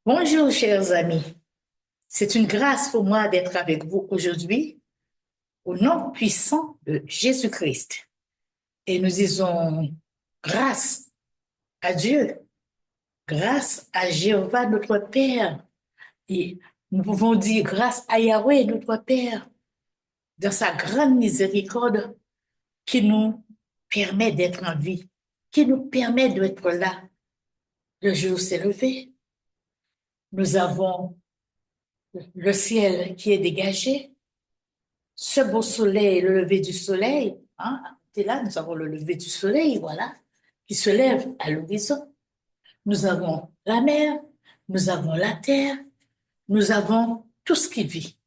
Bonjour, chers amis. C'est une grâce pour moi d'être avec vous aujourd'hui au nom puissant de Jésus-Christ. Et nous disons grâce à Dieu, grâce à Jéhovah notre Père. Et nous pouvons dire grâce à Yahweh notre Père, dans sa grande miséricorde qui nous permet d'être en vie, qui nous permet d'être là. Le jour s'est levé. Nous avons le ciel qui est dégagé. Ce beau soleil, le lever du soleil, hein, c'est là, nous avons le lever du soleil, voilà, qui se lève à l'horizon. Nous avons la mer, nous avons la terre, nous avons tout ce qui vit.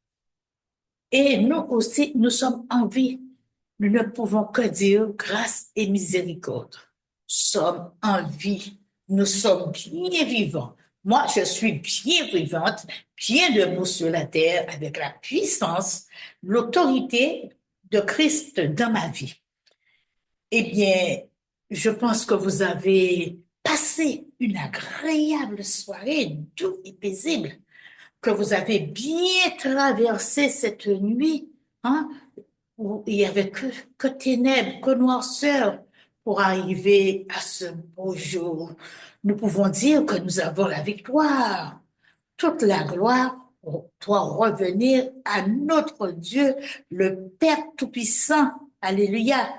Et nous aussi, nous sommes en vie. Nous ne pouvons que dire grâce et miséricorde. Nous sommes en vie. Nous sommes bien vivants. Moi, je suis bien vivante, bien debout sur la terre avec la puissance, l'autorité de Christ dans ma vie. Eh bien, je pense que vous avez passé une agréable soirée, douce et paisible, que vous avez bien traversé cette nuit, hein, où il y avait que ténèbres, que noirceur pour arriver à ce beau jour. Nous pouvons dire que nous avons la victoire. Toute la gloire doit revenir à notre Dieu, le Père Tout-Puissant. Alléluia.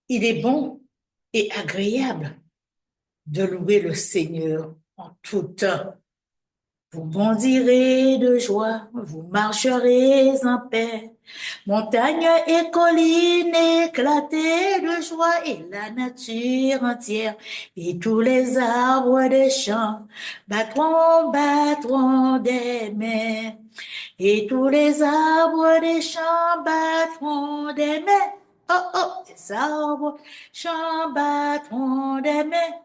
Il est bon et agréable de louer le Seigneur en tout temps. Vous bondirez de joie, vous marcherez en paix. Montagnes et collines éclatées de joie et la nature entière et tous les arbres des champs battront des mains. Et tous les arbres des champs battront des mains. Oh, oh, les arbres des champs battront des mains.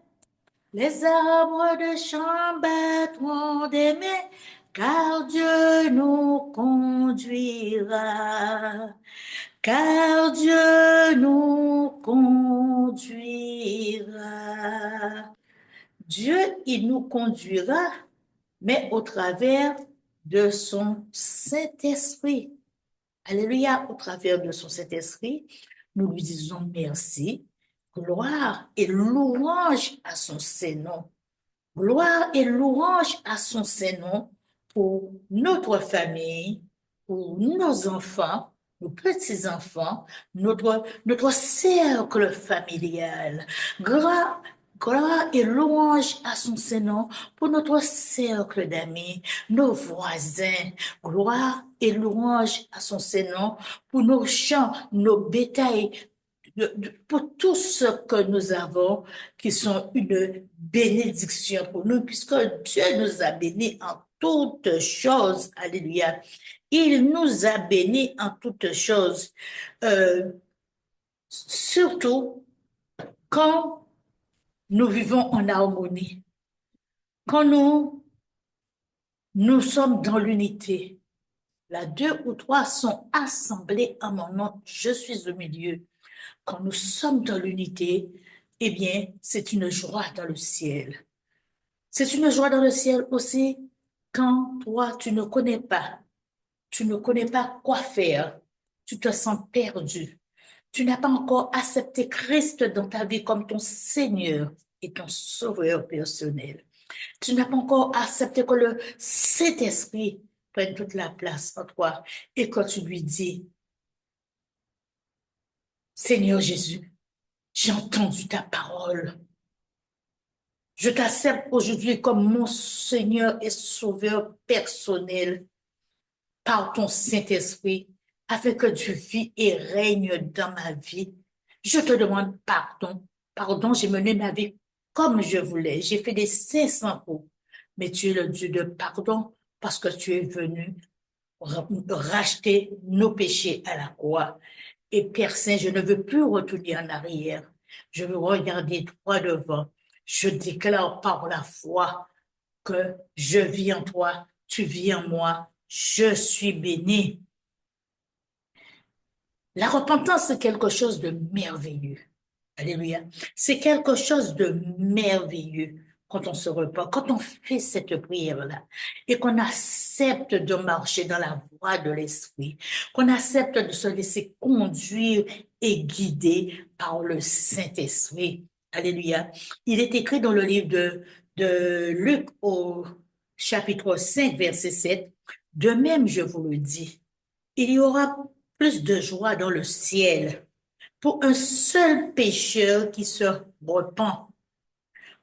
Les arbres de champ battront des mains, car Dieu nous conduira. Car Dieu nous conduira. Dieu, il nous conduira, mais au travers de son Saint-Esprit. Alléluia, au travers de son Saint-Esprit, nous lui disons merci, gloire et louange à son Saint-Nom. Gloire et louange à son Saint-Nom pour notre famille, pour nos enfants, nos petits-enfants, notre cercle familial. Gloire et louange à son Saint-Nom pour notre cercle d'amis, nos voisins. Gloire et louange à son Saint-Nom pour nos champs, nos bétails, pour tout ce que nous avons, qui sont une bénédiction pour nous, puisque Dieu nous a bénis en toutes choses. Alléluia. Il nous a bénis en toutes choses. Euh, Surtout quand nous vivons en harmonie, quand nous sommes dans l'unité. Là, deux ou trois sont assemblés en mon nom, je suis au milieu. Quand nous sommes dans l'unité, eh bien, c'est une joie dans le ciel. C'est une joie dans le ciel aussi quand toi, tu ne connais pas quoi faire, tu te sens perdu. Tu n'as pas encore accepté Christ dans ta vie comme ton Seigneur et ton Sauveur personnel. Tu n'as pas encore accepté que le Saint-Esprit prenne toute la place en toi et quand tu lui dis, Seigneur Jésus, j'ai entendu ta parole. Je t'accepte aujourd'hui comme mon Seigneur et Sauveur personnel par ton Saint-Esprit, afin que tu vis et règnes dans ma vie. Je te demande pardon. Pardon, j'ai mené ma vie comme je voulais. J'ai fait des 500 coups. Mais tu es le Dieu de pardon parce que tu es venu racheter nos péchés à la croix. Et Père Saint, je ne veux plus retourner en arrière. Je veux regarder droit devant. Je déclare par la foi que je vis en toi, tu vis en moi, je suis béni. La repentance, c'est quelque chose de merveilleux. Alléluia. C'est quelque chose de merveilleux. quand on se repent, quand on fait cette prière-là et qu'on accepte de marcher dans la voie de l'Esprit, qu'on accepte de se laisser conduire et guider par le Saint-Esprit. Alléluia. Il est écrit dans le livre de Luc au chapitre 5, verset 7, de même, je vous le dis, il y aura plus de joie dans le ciel pour un seul pécheur qui se repent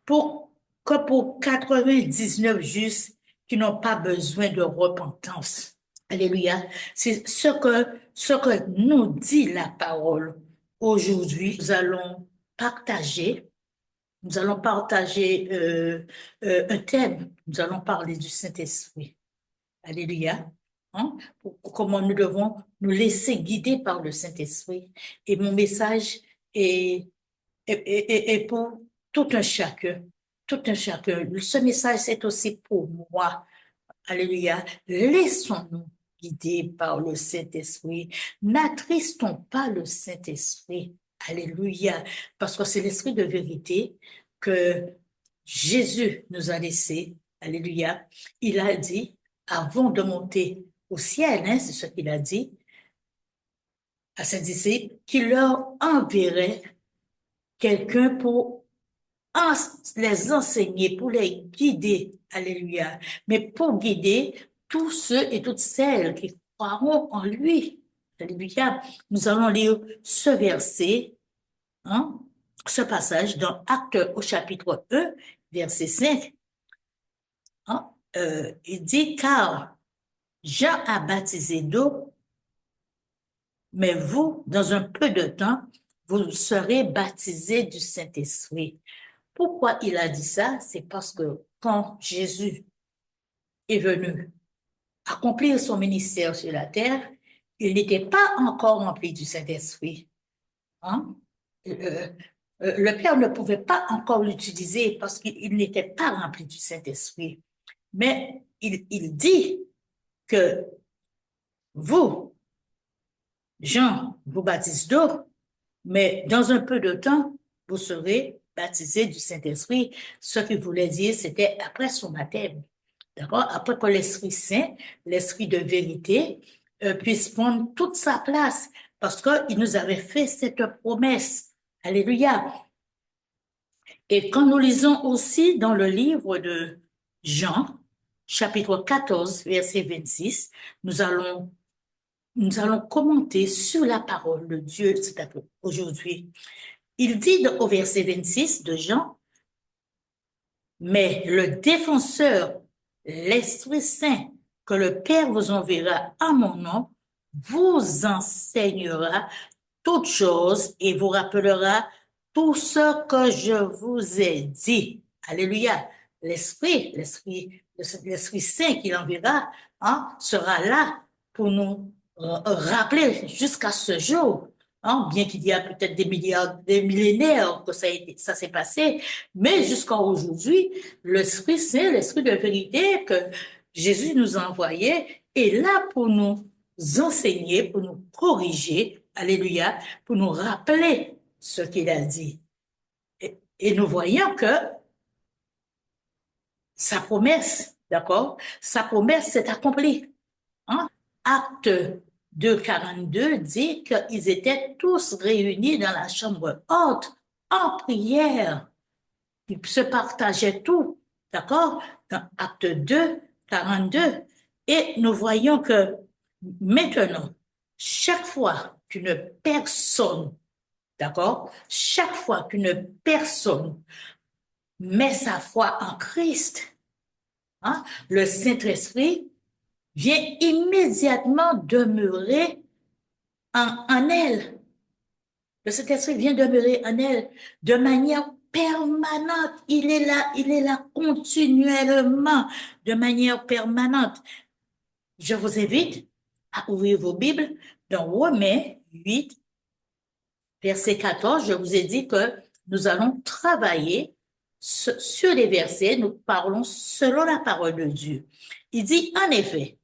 pour, que pour 99 justes qui n'ont pas besoin de repentance. Alléluia. C'est ce que nous dit la parole. Aujourd'hui, nous allons partager un thème. Nous allons parler du Saint-Esprit. Alléluia. Hein? Comment nous devons nous laisser guider par le Saint-Esprit. Et mon message est et pour tout un chacun, tout un chacun. Ce message, c'est aussi pour moi. Alléluia. Laissons-nous guider par le Saint-Esprit. N'attristons pas le Saint-Esprit. Alléluia. Parce que c'est l'Esprit de vérité que Jésus nous a laissé. Alléluia. Il a dit, avant de monter au ciel, hein, c'est ce qu'il a dit à ses disciples, qu'il leur enverrait quelqu'un pour les enseigner, pour les guider. Alléluia. Mais pour guider tous ceux et toutes celles qui croiront en lui. Alléluia. Nous allons lire ce verset, hein, ce passage dans Actes au chapitre 1, verset 5. Hein, il dit, car Jean a baptisé d'eau, mais vous, dans un peu de temps, vous serez baptisés du Saint-Esprit. Pourquoi il a dit ça? C'est parce que quand Jésus est venu accomplir son ministère sur la terre, il n'était pas encore rempli du Saint-Esprit. Hein? Le Père ne pouvait pas encore l'utiliser parce qu'il n'était pas rempli du Saint-Esprit. Mais il dit que vous, Jean, vous baptise d'eau, mais dans un peu de temps, vous serez baptisés du Saint-Esprit. Ce qu'il voulait dire, c'était après son baptême. D'accord? Après que l'Esprit Saint, l'Esprit de vérité, puisse prendre toute sa place. Parce qu'il nous avait fait cette promesse. Alléluia. Et quand nous lisons aussi dans le livre de Jean, chapitre 14, verset 26, nous allons commenter sur la parole de Dieu aujourd'hui. Il dit au verset 26 de Jean, mais le défenseur, l'Esprit Saint, que le Père vous enverra en mon nom, vous enseignera toutes choses et vous rappellera tout ce que je vous ai dit. Alléluia. L'Esprit Saint qu'il enverra, hein, sera là pour nous rappeler jusqu'à ce jour. Hein, bien qu'il y a peut-être des millénaires que ça s'est passé, mais jusqu'à aujourd'hui, l'Esprit Saint, l'Esprit de vérité que Jésus nous a envoyé est là pour nous enseigner, pour nous corriger, alléluia, pour nous rappeler ce qu'il a dit. Et nous voyons que sa promesse, d'accord, sa promesse s'est accomplie. Hein? Acte 2, 42 dit qu'ils étaient tous réunis dans la chambre haute en prière. Ils se partageaient tout, d'accord, dans Acte 2, 42. Et nous voyons que maintenant, chaque fois qu'une personne, d'accord, chaque fois qu'une personne met sa foi en Christ, hein, le Saint-Esprit vient immédiatement demeurer en elle. Le Saint-Esprit vient demeurer en elle de manière permanente. Il est là continuellement, de manière permanente. Je vous invite à ouvrir vos Bibles dans Romains 8, verset 14. Je vous ai dit que nous allons travailler sur les versets. Nous parlons selon la parole de Dieu. Il dit, en effet,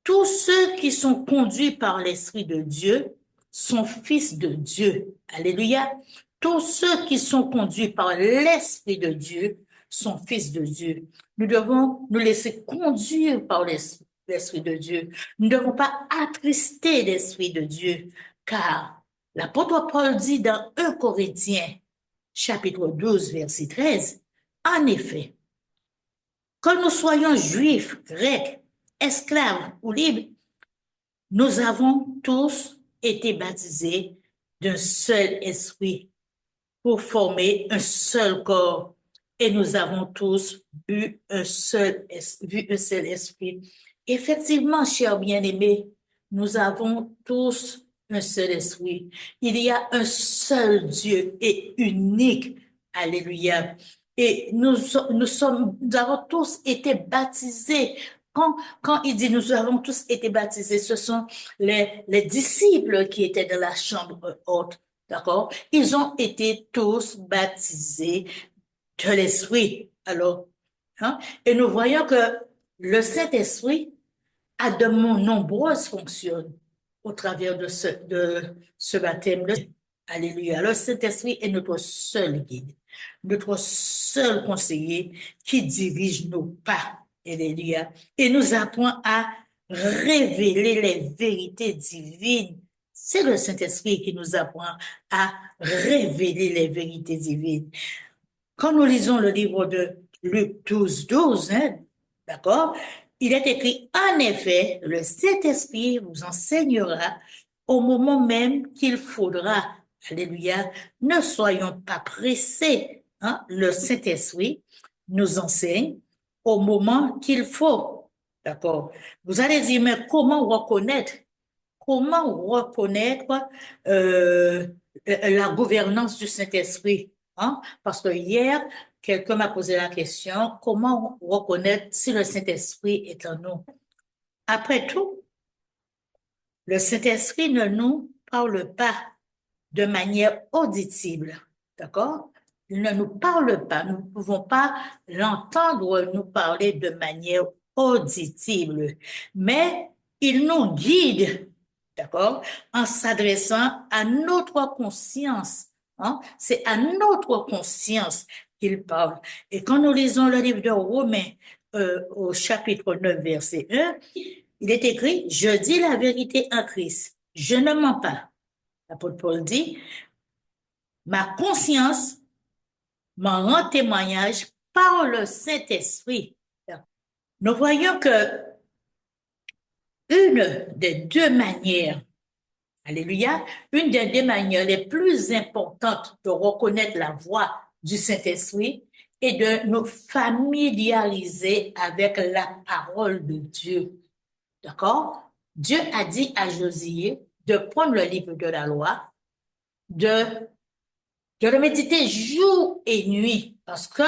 tous ceux qui sont conduits par l'Esprit de Dieu sont fils de Dieu. Alléluia. tous ceux qui sont conduits par l'Esprit de Dieu sont fils de Dieu. Nous devons nous laisser conduire par l'Esprit de Dieu. Nous ne devons pas attrister l'Esprit de Dieu, car l'apôtre Paul dit dans 1 Corinthiens, chapitre 12, verset 13, en effet, que nous soyons juifs, grecs, esclaves ou libres, nous avons tous été baptisés d'un seul esprit pour former un seul corps. Et nous avons tous vu un seul esprit. Effectivement, chers bien-aimés, nous avons tous un seul esprit. Il y a un seul Dieu et unique. Alléluia. Et nous avons tous été baptisés. Quand il dit nous avons tous été baptisés, ce sont les disciples qui étaient dans la chambre haute. D'accord? Ils ont été tous baptisés de l'Esprit. Alors, hein? Et nous voyons que le Saint-Esprit a de nombreuses fonctions au travers de ce baptême. Alléluia. Le Saint-Esprit est notre seul guide, notre seul conseiller qui dirige nos pas. Alléluia. Et nous apprend à révéler les vérités divines. C'est le Saint-Esprit qui nous apprend à révéler les vérités divines. Quand nous lisons le livre de Luc 12, hein, d'accord, il est écrit, en effet, le Saint-Esprit vous enseignera au moment même qu'il faudra. Alléluia. Ne soyons pas pressés. Hein? Le Saint-Esprit nous enseigne au moment qu'il faut. D'accord. Vous allez dire, mais comment reconnaître la gouvernance du Saint-Esprit? Hein? Parce que hier, quelqu'un m'a posé la question, comment reconnaître si le Saint-Esprit est en nous? Après tout, le Saint-Esprit ne nous parle pas de manière audible, d'accord? Il ne nous parle pas, nous ne pouvons pas l'entendre nous parler de manière audible, mais il nous guide, d'accord, en s'adressant à notre conscience. Hein? C'est à notre conscience qu'il parle. Et quand nous lisons le livre de Romains au chapitre 9, verset 1, il est écrit, je dis la vérité en Christ, je ne mens pas. L'apôtre Paul dit, ma conscience m'en rend témoignage par le Saint-Esprit. Nous voyons que une des deux manières, alléluia, une des deux manières les plus importantes de reconnaître la voix du Saint-Esprit est de nous familiariser avec la parole de Dieu. D'accord? Dieu a dit à Josué de prendre le livre de la loi, de le méditer jour et nuit, parce que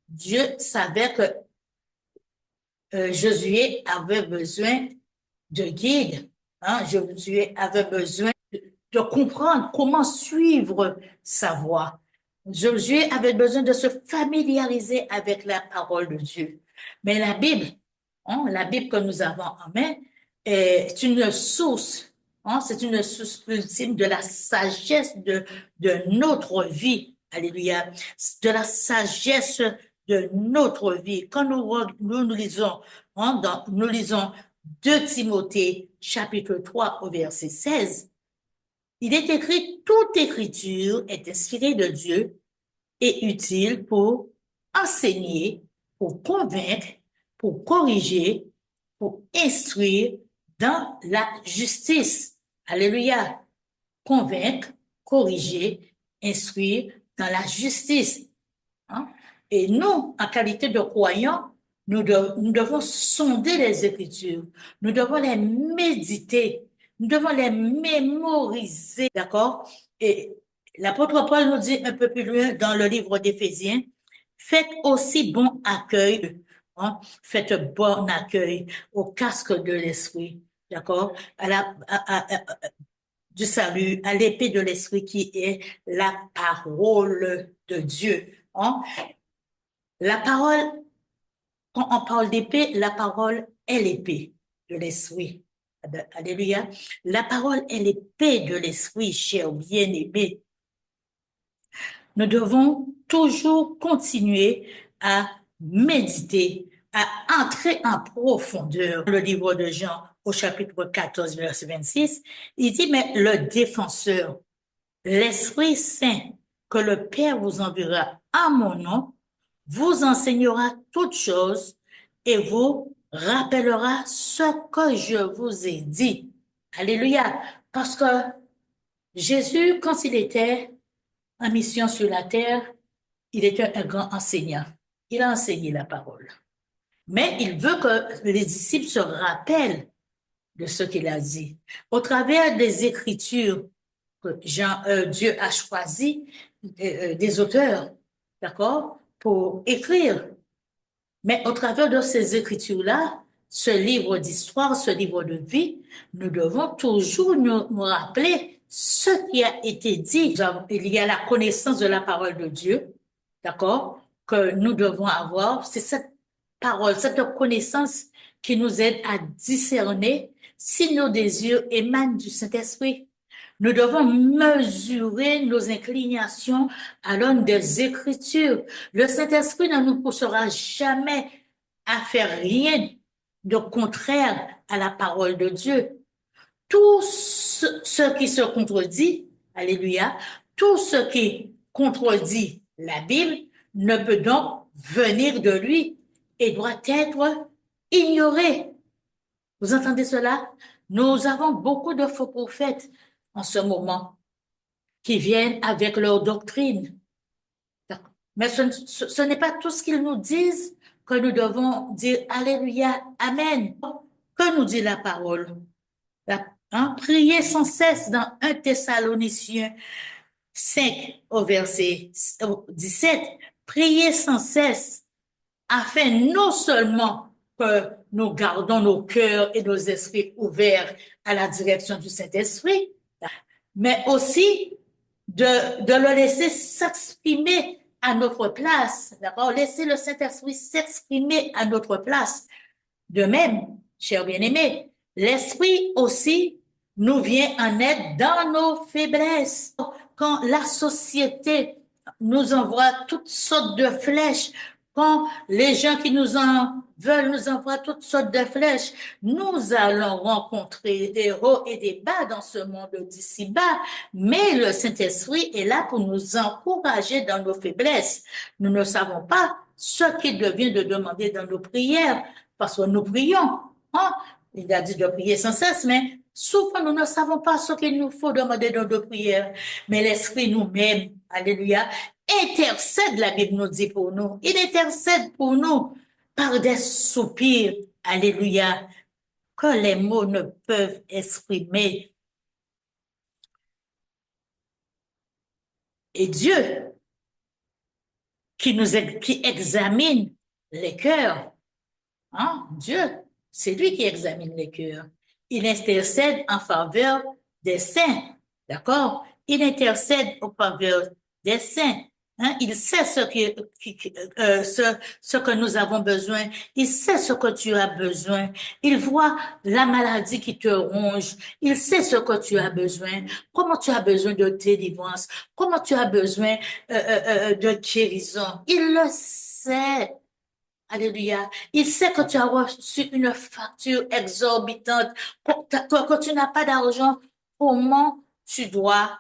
Dieu savait que Josué avait besoin de guide. Hein? Josué avait besoin de comprendre comment suivre sa voie. Josué avait besoin de se familiariser avec la parole de Dieu. Mais la Bible, hein, la Bible que nous avons en main, est une source, hein, c'est une source ultime de la sagesse de notre vie. Alléluia. De la sagesse de notre vie. Quand nous lisons, hein, nous lisons 2 Timothée, chapitre 3, au verset 16, il est écrit, toute écriture est inspirée de Dieu et utile pour enseigner, pour convaincre, pour corriger, pour instruire dans la justice. Alléluia. Convaincre, corriger, instruire dans la justice. Hein? Et nous, en qualité de croyants, nous devons sonder les Écritures. Nous devons les méditer. Nous devons les mémoriser. D'accord? Et l'apôtre Paul nous dit un peu plus loin dans le livre d'Éphésiens, faites aussi bon accueil, hein? Faites bon accueil au casque de l'esprit. D'accord? Du salut, à l'épée de l'esprit qui est la parole de Dieu. Hein? La parole, quand on parle d'épée, la parole est l'épée de l'esprit. Alléluia. La parole est l'épée de l'esprit, cher bien-aimé. nous devons toujours continuer à méditer, à entrer en profondeur. Le livre de Jean, au chapitre 14, verset 26, il dit, mais le défenseur, l'Esprit Saint, que le Père vous enverra en mon nom, vous enseignera toutes choses et vous rappellera ce que je vous ai dit. Alléluia. Parce que Jésus, quand il était en mission sur la terre, il était un grand enseignant. Il a enseigné la parole. Mais il veut que les disciples se rappellent de ce qu'il a dit. Au travers des Écritures que Dieu a choisi des auteurs, d'accord, pour écrire. Mais au travers de ces Écritures-là, ce livre d'histoire, ce livre de vie, nous devons toujours nous rappeler ce qui a été dit. Il y a la connaissance de la parole de Dieu, d'accord, que nous devons avoir. C'est cette parole, cette connaissance qui nous aide à discerner si nos désirs émanent du Saint-Esprit. Nous devons mesurer nos inclinations à l'aune des Écritures. Le Saint-Esprit ne nous poussera jamais à faire rien de contraire à la parole de Dieu. Tout ce qui se contredit, alléluia, tout ce qui contredit la Bible ne peut donc venir de lui et doit être ignoré. Vous entendez cela? Nous avons beaucoup de faux prophètes en ce moment qui viennent avec leur doctrine. Mais ce n'est pas tout ce qu'ils nous disent que nous devons dire Alléluia, Amen. Que nous dit la parole? Priez sans cesse dans 1 Thessaloniciens 5 au verset 17. Priez sans cesse afin non seulement que nous gardons nos cœurs et nos esprits ouverts à la direction du Saint-Esprit, mais aussi de le laisser s'exprimer à notre place, d'accord? Laisser le Saint-Esprit s'exprimer à notre place. De même, chers bien-aimés, l'Esprit aussi nous vient en aide dans nos faiblesses. Quand la société nous envoie toutes sortes de flèches, quand les gens qui nous en veulent nous envoient toutes sortes de flèches, nous allons rencontrer des hauts et des bas dans ce monde d'ici-bas, mais le Saint-Esprit est là pour nous encourager dans nos faiblesses. Nous ne savons pas ce qu'il devient de demander dans nos prières, parce que nous prions. Hein? Il a dit de prier sans cesse, mais souvent nous ne savons pas ce qu'il nous faut demander dans nos prières. Mais l'Esprit nous-mêmes, alléluia, intercède, la Bible nous dit pour nous. Il intercède pour nous par des soupirs, alléluia, que les mots ne peuvent exprimer. Et Dieu, qui examine les cœurs, hein, Dieu, c'est lui qui examine les cœurs. Il intercède en faveur des saints, d'accord? Il intercède en faveur des saints. Hein? Il sait ce que nous avons besoin. Il sait ce que tu as besoin. Il voit la maladie qui te ronge. Il sait ce que tu as besoin. Comment tu as besoin de délivrance. Comment tu as besoin de guérison. Il le sait. Alléluia. Il sait que tu as reçu une facture exorbitante, que tu n'as pas d'argent. Comment tu dois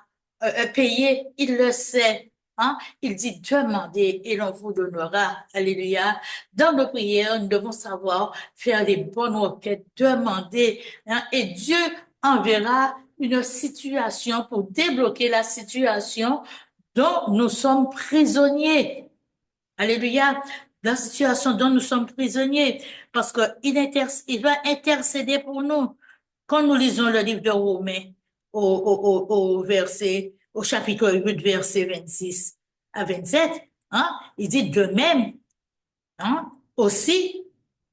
payer? Il le sait. Hein? Il dit, demandez et l'on vous donnera. Alléluia. Dans nos prières, nous devons savoir faire les bonnes requêtes, demander. Hein? Et Dieu enverra une situation pour débloquer la situation dont nous sommes prisonniers. Alléluia. La situation dont nous sommes prisonniers, parce il va intercéder pour nous. Quand nous lisons le livre de Romains au chapitre 8, verset 26 à 27, hein, il dit de même, hein, aussi,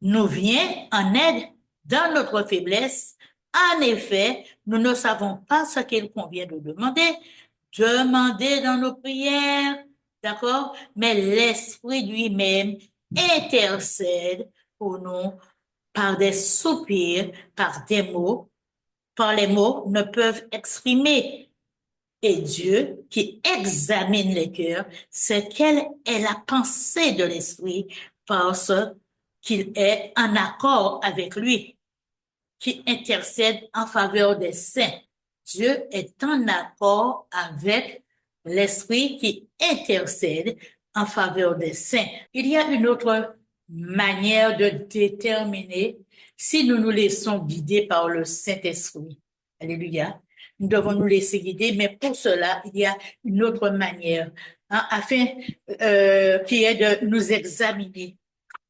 nous vient en aide dans notre faiblesse. En effet, nous ne savons pas ce qu'il convient de demander. Demander dans nos prières, d'accord? Mais l'Esprit lui-même intercède pour nous par des soupirs, par des mots, par les mots ne peuvent exprimer. Et Dieu, qui examine les cœurs, sait quelle est la pensée de l'Esprit parce qu'il est en accord avec lui, qui intercède en faveur des saints. Dieu est en accord avec l'Esprit qui intercède en faveur des saints. Il y a une autre manière de déterminer si nous nous laissons guider par le Saint-Esprit. Alléluia. Nous devons nous laisser guider, mais pour cela, il y a une autre manière, hein, afin qui est de nous examiner,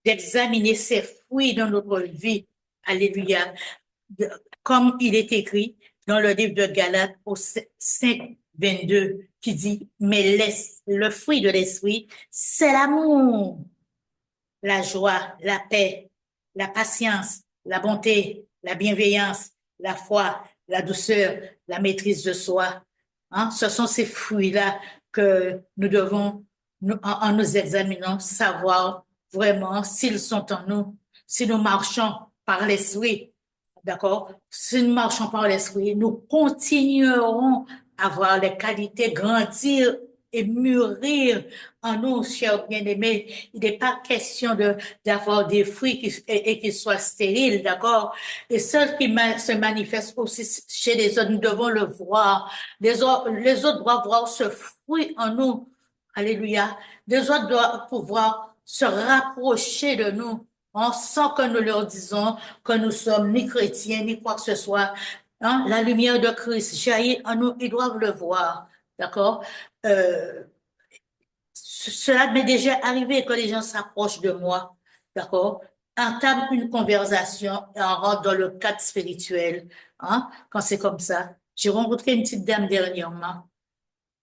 d'examiner ces fruits dans notre vie. Alléluia. Comme il est écrit dans le livre de Galates au 5, 22, qui dit, mais le fruit de l'esprit, c'est l'amour, la joie, la paix, la patience, la bonté, la bienveillance, la foi, la douceur, la maîtrise de soi. Hein? Ce sont ces fruits-là que nous devons, en nous examinant, savoir vraiment s'ils sont en nous, si nous marchons par l'esprit. D'accord? Si nous marchons par l'esprit, nous continuerons à voir les qualités grandir et mûrir en nous, chers bien-aimés. Il n'est pas question d'avoir des fruits et qu'ils soient stériles, d'accord? Et ceux qui se manifestent aussi chez les autres, nous devons le voir. Les autres doivent voir ce fruit en nous. Alléluia. Les autres doivent pouvoir se rapprocher de nous, hein, sans que nous leur disons que nous sommes ni chrétiens, ni quoi que ce soit. Hein? La lumière de Christ jaillit en nous, ils doivent le voir. D'accord? Euh, Cela m'est déjà arrivé que les gens s'approchent de moi, d'accord, entament une conversation et on rentre dans le cadre spirituel, hein, quand c'est comme ça. J'ai rencontré une petite dame dernièrement.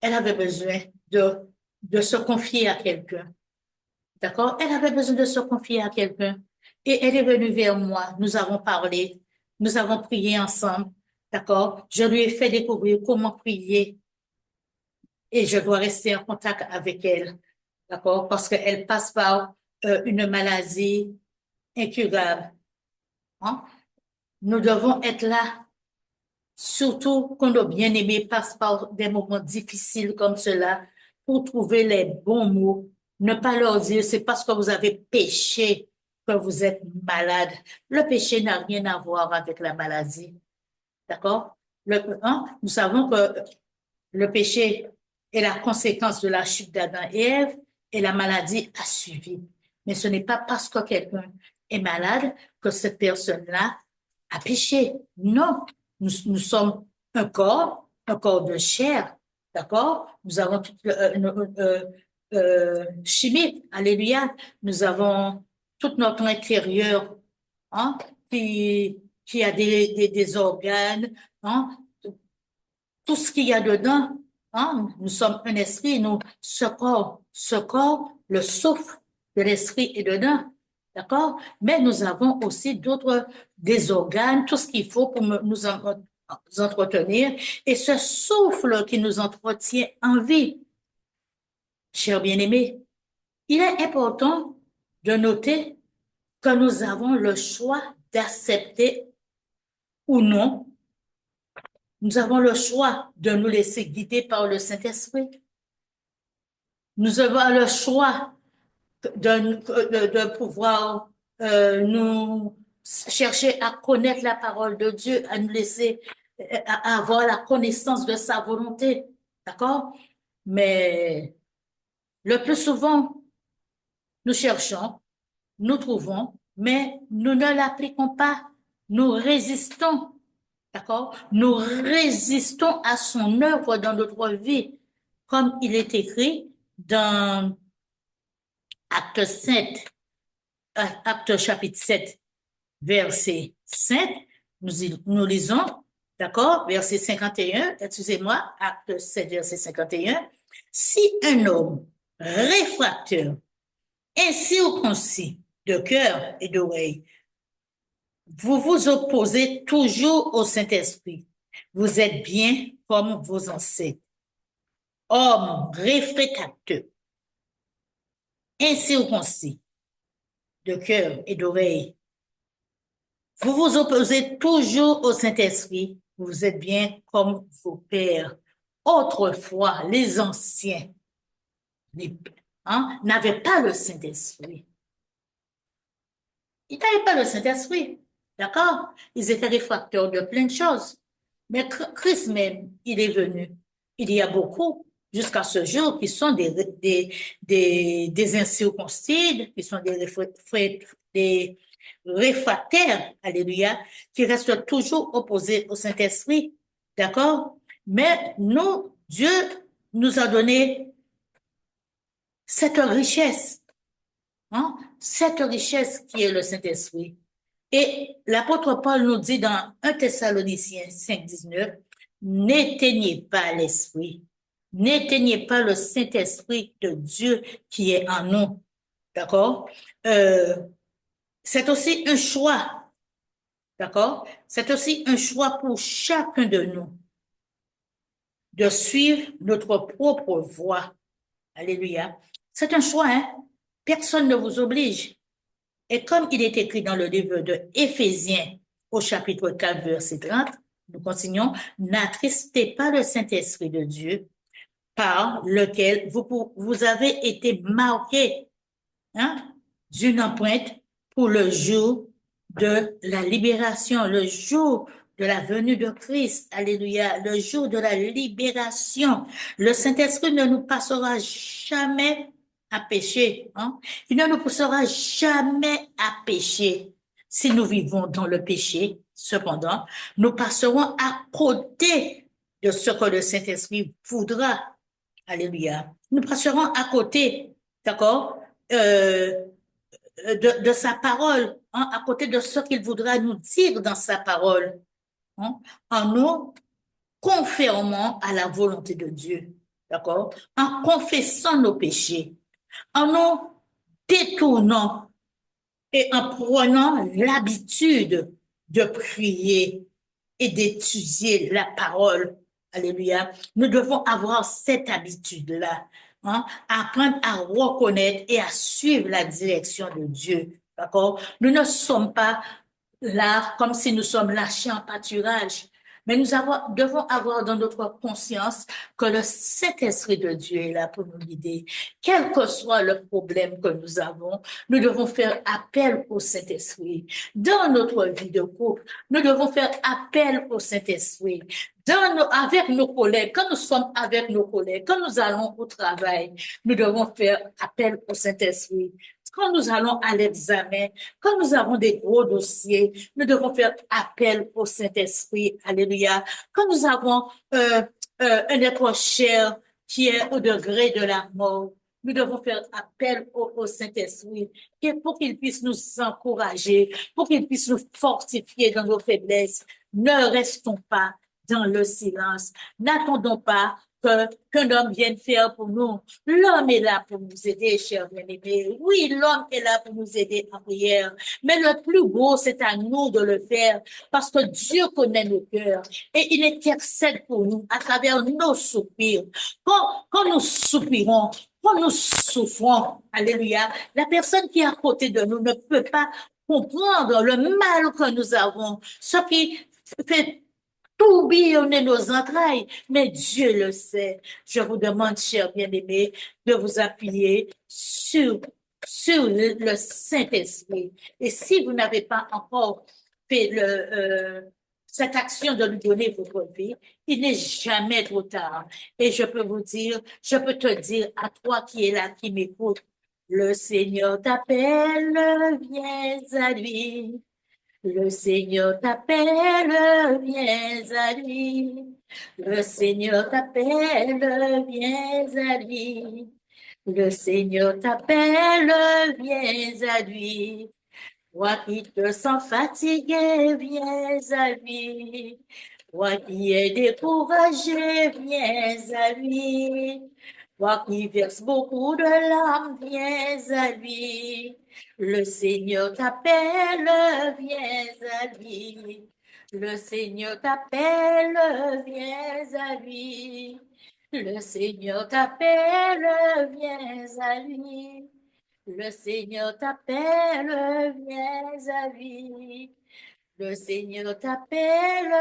Elle avait besoin de se confier à quelqu'un, d'accord? Elle avait besoin de se confier à quelqu'un. Et elle est venue vers moi. Nous avons parlé. Nous avons prié ensemble, d'accord? Je lui ai fait découvrir comment prier et je dois rester en contact avec elle. D'accord? Parce qu'elle passe par une maladie incurable. Hein? Nous devons être là, surtout quand nos bien-aimés passent par des moments difficiles comme cela, pour trouver les bons mots. Ne pas leur dire, c'est parce que vous avez péché que vous êtes malade. Le péché n'a rien à voir avec la maladie. D'accord? Nous savons que le péché est la conséquence de la chute d'Adam et Ève et la maladie a suivi. Mais ce n'est pas parce que quelqu'un est malade que cette personne-là a péché. Non, nous sommes un corps de chair, d'accord? Nous avons toute chimique, alléluia. Nous avons tout notre intérieur, hein, qui a des organes, hein, tout ce qu'il y a dedans, hein, nous sommes un esprit, nous, ce corps, le souffle de l'esprit est dedans, d'accord? Mais nous avons aussi des organes, tout ce qu'il faut pour nous entretenir, et ce souffle qui nous entretient en vie. Chers bien-aimés, il est important de noter que nous avons le choix d'accepter ou non. Nous avons le choix de nous laisser guider par le Saint-Esprit. Nous avons le choix de pouvoir nous chercher à connaître la parole de Dieu, à nous laisser à avoir la connaissance de sa volonté. D'accord? Mais le plus souvent, nous cherchons, nous trouvons, mais nous ne l'appliquons pas. Nous résistons. D'accord? Nous résistons à son œuvre dans notre vie, comme il est écrit dans Acte 7, Acte chapitre 7, verset 5. Nous lisons, d'accord? Verset 51, excusez-moi, Acte 7, verset 51. Si un homme réfractaire, incirconcis de cœur et d'oreille, vous vous opposez toujours au Saint-Esprit. Vous êtes bien comme vos ancêtres. Hommes réfractaires, incirconcis de cœur et d'oreille. Vous vous opposez toujours au Saint-Esprit. Vous êtes bien comme vos pères. autrefois, les anciens n'avaient pas le Saint-Esprit. Ils n'avaient pas le Saint-Esprit. D'accord? Ils étaient réfractaires de plein de choses. Mais Christ même, il est venu. Il y a beaucoup, jusqu'à ce jour, qui sont des incirconcis, qui sont des réfractaires, alléluia, qui restent toujours opposés au Saint-Esprit. D'accord? Mais nous, Dieu nous a donné cette richesse, cette richesse qui est le Saint-Esprit. Et l'apôtre Paul nous dit dans 1 Thessaloniciens 5, 19, n'éteignez pas l'esprit, n'éteignez pas le Saint-Esprit de Dieu qui est en nous. D'accord? Euh, c'est aussi un choix. D'accord? C'est aussi un choix pour chacun de nous de suivre notre propre voie. Alléluia. C'est un choix, hein? Personne ne vous oblige. Et comme il est écrit dans le livre de Éphésiens au chapitre 4, verset 30, nous continuons, n'attristez pas le Saint-Esprit de Dieu par lequel vous avez été marqués, d'une empreinte pour le jour de la libération, le jour de la venue de Christ. Alléluia. Le jour de la libération. Le Saint-Esprit ne nous passera jamais à pécher. Il ne nous poussera jamais à pécher. Si nous vivons dans le péché, cependant, nous passerons à côté de ce que le Saint-Esprit voudra. Alléluia. Nous passerons à côté, d'accord, de sa parole, à côté de ce qu'il voudra nous dire dans sa parole, en nous conformant à la volonté de Dieu, d'accord, en confessant nos péchés, en nous détournant et en prenant l'habitude de prier et d'étudier la parole. Alléluia. Nous devons avoir cette habitude-là, apprendre à reconnaître et à suivre la direction de Dieu. D'accord? Nous ne sommes pas là comme si nous sommes lâchés en pâturage. Mais devons avoir dans notre conscience que le Saint-Esprit de Dieu est là pour nous guider. Quel que soit le problème que nous avons, nous devons faire appel au Saint-Esprit. Dans notre vie de couple, nous devons faire appel au Saint-Esprit. Avec nos collègues, quand nous sommes avec nos collègues, quand nous allons au travail, nous devons faire appel au Saint-Esprit. Quand nous allons à l'examen, quand nous avons des gros dossiers, nous devons faire appel au Saint-Esprit. Alléluia. Quand nous avons un être cher qui est au degré de la mort, nous devons faire appel au Saint-Esprit pour qu'il puisse nous encourager, pour qu'il puisse nous fortifier dans nos faiblesses. Ne restons pas dans le silence. N'attendons pas qu'un homme vienne faire pour nous. L'homme est là pour nous aider, chers bien-aimés. Oui, l'homme est là pour nous aider en prière. Mais le plus beau, c'est à nous de le faire parce que Dieu connaît nos cœurs et il intercède pour nous à travers nos soupirs. Quand nous soupirons, quand nous souffrons, alléluia, la personne qui est à côté de nous ne peut pas comprendre le mal que nous avons, ce qui fait tourbillonner nos entrailles, mais Dieu le sait. Je vous demande, chers bien-aimés, de vous appuyer sur le Saint-Esprit. Et si vous n'avez pas encore fait cette action de lui donner votre vie, il n'est jamais trop tard. Et je peux vous dire, je peux te dire à toi qui es là, qui m'écoute, le Seigneur t'appelle, viens à lui. Le Seigneur t'appelle, viens à lui. Le Seigneur t'appelle, viens à lui. Le Seigneur t'appelle, viens à lui. Toi qui te sens fatigué, viens à lui. Toi qui es découragé, viens à lui. Toi qui verses beaucoup de larmes, viens à lui. Le Seigneur t'appelle, viens à lui. Le Seigneur t'appelle, viens à lui. Le Seigneur t'appelle, viens à lui. Le Seigneur t'appelle, viens à lui. Le Seigneur t'appelle,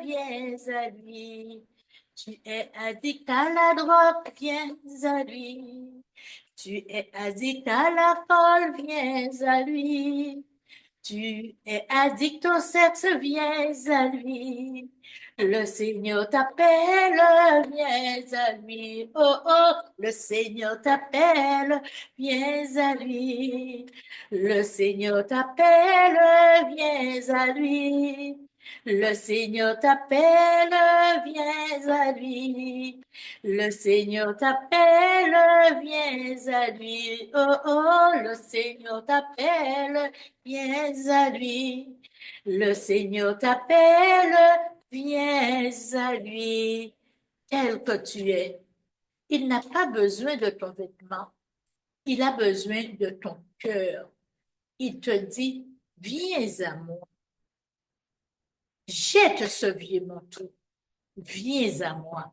viens à lui. Tu es addict à la drogue, viens à lui. Tu es addict à la folle, viens à lui. Tu es addict au sexe, viens à lui. Le Seigneur t'appelle, viens à lui. Oh, oh, le Seigneur t'appelle, viens à lui. Le Seigneur t'appelle, viens à lui. Le Seigneur t'appelle, viens à lui. Le Seigneur t'appelle, viens à lui. Oh, oh, le Seigneur t'appelle, viens à lui. Le Seigneur t'appelle, viens à lui. Tel que tu es. Il n'a pas besoin de ton vêtement. Il a besoin de ton cœur. Il te dit, viens à moi. Jette ce vieux manteau. Viens à moi.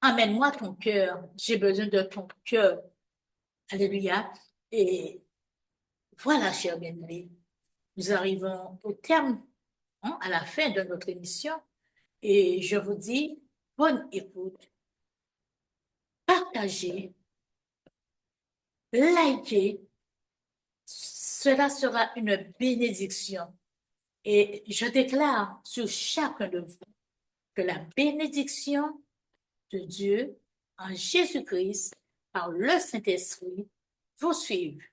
Amène-moi ton cœur. J'ai besoin de ton cœur. Alléluia. Et voilà, chers bien-aimés, nous arrivons au terme, hein, à la fin de notre émission. Et je vous dis, bonne écoute, partagez, likez. Cela sera une bénédiction. Et je déclare sur chacun de vous que la bénédiction de Dieu en Jésus-Christ par le Saint-Esprit vous suive